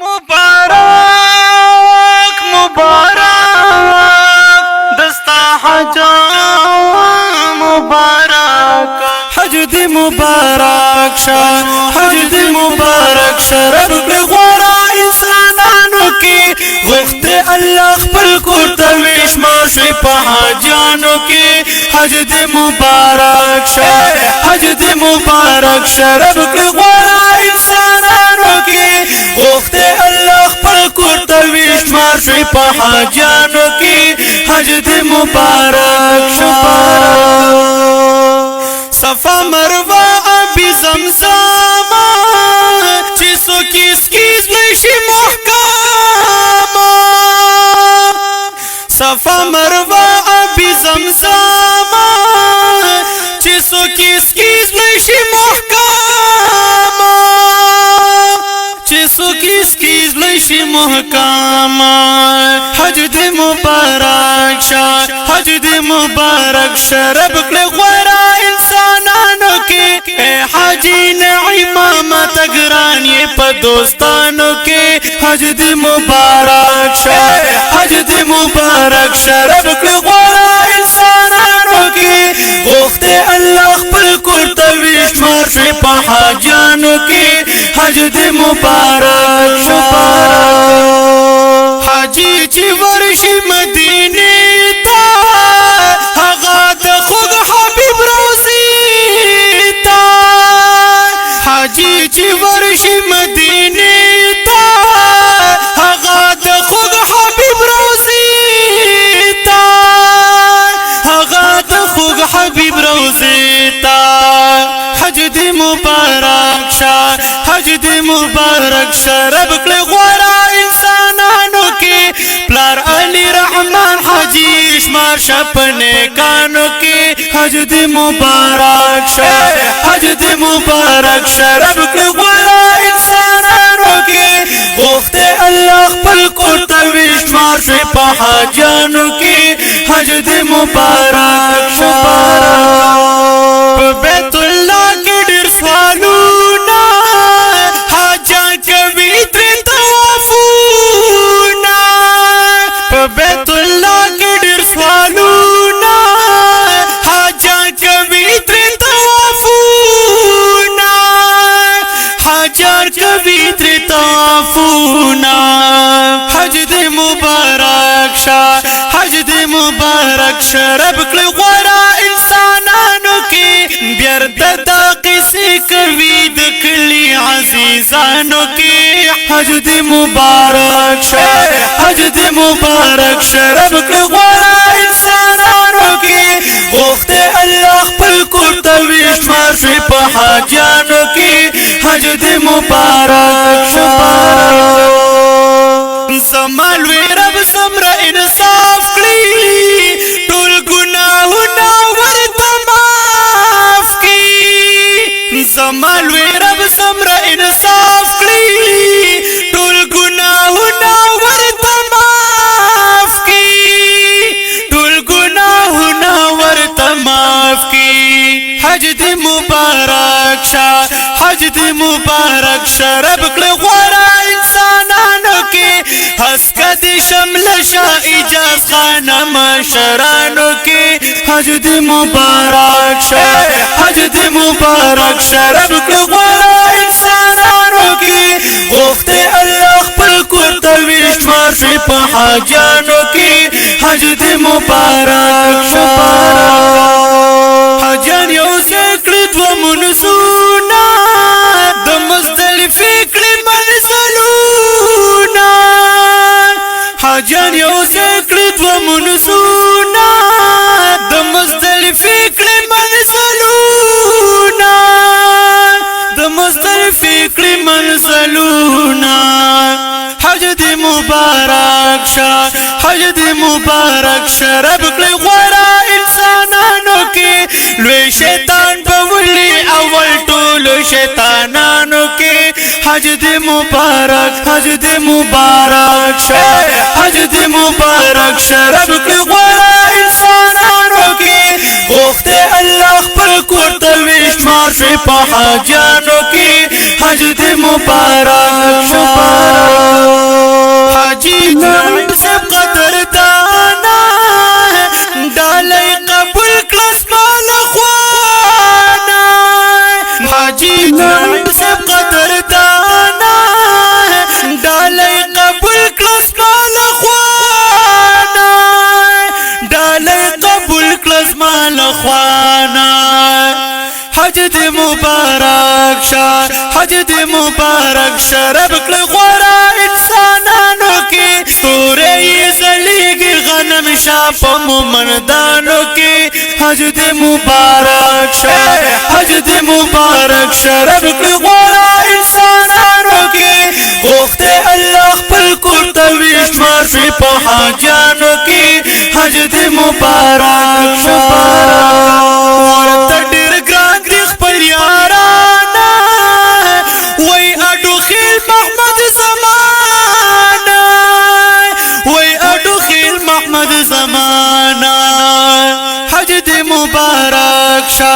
मुबारक मुबारक दस्ता हजा मुबारक हज दे मुबारक शाह हज दे मुबारक शरफ पे गोरा इंसानों की गुफ्ते अल्लाह पर कुर्तविश माशे पहाजानों की हज दे मुबारक शाह हज दे मुबारक शरफ पे गोरा इंसानों की गुफ्ते अल्लाह पर कुर्तविश माशे पहाजानों की हज दे मुबारक शाह सफा मरवा अभी ज़मज़मा जिसो किसकी नशी महकामा सफा मरवा अभी ज़मज़मा जिसो किसकी नशी महकामा जिसो किसकी नशी महकामा हज दे मुबारक शाह हज दे मुबारक शरब के गोरा इंसानों के हाजी ने इमामत ग्रानी पर दोस्तानों के हज दे मुबारक शाह हज दे मुबारक शरब के गोरा इंसानों के गुफ्ते अल्लाह पर कुर्तविश माशे पहाजानों के हज दे मुबारक शाह हाजी ची वर्षी मदीने ता हगा द खुद हबीब रोज़ी ता हाजी ची वर्षी मदीने ता हगा द खुद हबीब रोज़ी ता हगा द खुद हबीब रोज़ी ता हज दे मुबारक शाह हज दे मुबारक शरब के गोरा इंसानों के प्यार अली रहमान हाजी इस्मार शपने कानों के हज दे मुबारक शाह हज दे मुबारक शरब के गोरा इंसानों के गुफ्ते अल्लाह पर कुर्तविश माशे पहाजानों के हज दे मुबारक शाह बैतुल्लाह के डिर स्वालूना हाजा कभी तवाफूना बैतुल्लाह के डिर स्वालूना हाजा कभी तवाफूना हाजा कभी तवाफूना हज दे मुबारक शाह हज दे मुबारक शरब के गोरा इंसानों के बिरदा किसी कवि दखली अजीजानों के हज दे मुबारक शाह हज दे मुबारक शरब के गोरा इंसानों के गुफ्ते अल्लाह पर कुर्तविश माशे पहाजानों के हज दे मुबारक शाह समाल वे रब समरा इंसाफ करी टोल गुनाहों वर्त माफ की समाल वे रब समरा इंसाफ करी टोल गुनाहों वर्त माफ की टोल गुनाहों वर्त माफ की हज दे मुबारक शाह हज दे मुबारक शरब के गोरा इंसानों के हस्कत शमल शाह इजाज खाना मशरानों के हज दे मुबारक शाह हज दे मुबारक शरब के गोरा इंसानों के गुफ्ते अल्लाह पर कुर्तविश माशे पहाजानों के हज दे मुबारक शाह हजन योसे कृत व मुनसूना द मुज़दलिफ़े कृत मंज़लूना हजन योसे कृत व मुनसूना द मुज़दलिफ़े कृत मंज़लूना द मुज़दलिफ़े कृत मंज़लूना हज दे मुबारक शाह हज दे मुबारक शरब के गोरा इंसानों के लुए शैतान बवली अवल टोलो शैतानों के हज दे मुबारक शाह हज दे मुबारक शरब के गोरा इंसानों के गुफ्ते अल्लाह पर कुर्तविश माशे पहाजानों के हज दे मुबारक शाह حج دې مبارک شه حج دې مبارک شه رب کړه غوړه انسانانو کې ستوري زلیږي غنم شه په مومندانو کې حج دې مبارک شه حج دې مبارک شه رب کړه غوړه انسانانو کې غوښته الله خپل کور ته ویش ماشي په حاجانو کې حج دې مبارک شه ورته ډېر ګران دي خپل یارانه وای اډو خیل محمد زمانه وای اډو خیل محمد زمانه حج دې مبارک شه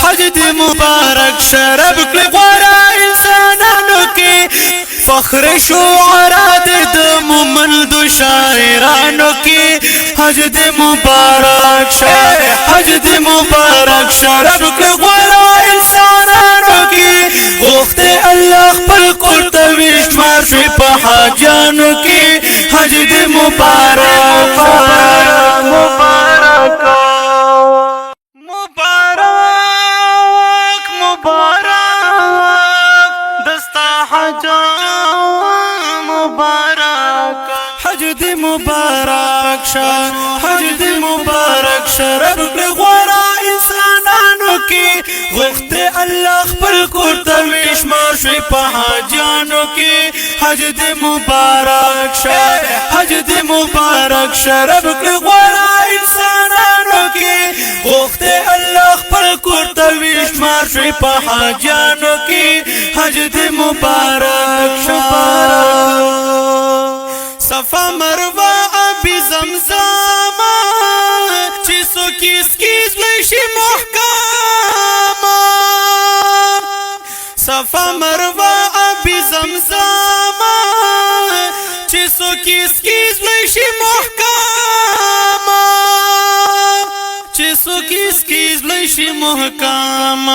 حج دې مبارک شه رب کړه غوړه انسانانو کې فخر شعرا د مومند شاعرانو کې حج دې مبارک شه حج دې مبارک شه رب کړه غوړه انسانانو کې غوښته الله خپل کور ته ویش ماشي په حاجانو کې حج دې مبارک مبارک مبارک مبارک دستا حج مبارک حج دې مبارک شه حج دې مبارک شه رب کړه غوړه انسانانو کې غوښته الله خپل کور ته ویش ماشي په حاجانو کې حج دې مبارک شه حج دې مبارک شه رب کړه غوړه انسانانو کې غوښته الله خپل کور ته ویش ماشي په حاجانو کې حج دې مبارک شه صفا مروه ابي زمزم چې سوکي سکیز لشي محکم صفا مروه ابي زمزم چې سوکي سکیز لشي محکم چې سوکي سکیز لشي محکم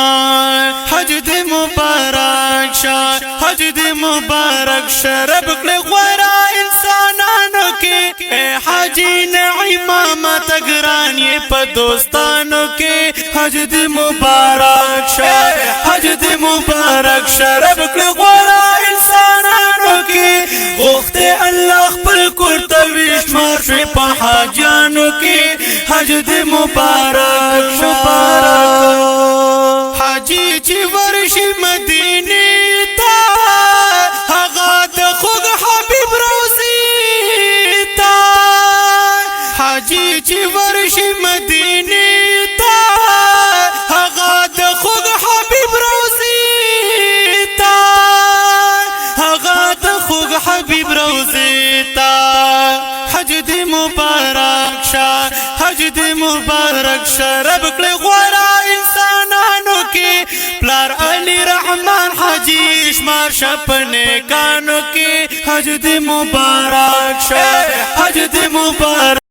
حج دې مبارک شه حج دې مبارک شه رب کړه غوړه انسانانو کې حاجی نعیمه ماته ګران یې په دوستانو کې حج دې مبارک شه حج دې مبارک شه رب کړه غوړه انسانانو کې غوښته الله خپل کور ته ویش ماشي په حاجانو کې حج دې مبارک شه حاجی چې ورشي مدینه ته هغه د خوږ حبیب روزي ته حاجی چې ورشي مدینه ته هغه د خوږ حبیب روزي ته هغه د خوږ حبیب روزي ته حج دې مبارک شه حج دې مبارک شه رب کړه غوړه انسانانو کې پلار علي رحمان حاجی شمار شپنه کانو کې حج دې مبارک شه حج دې مبارک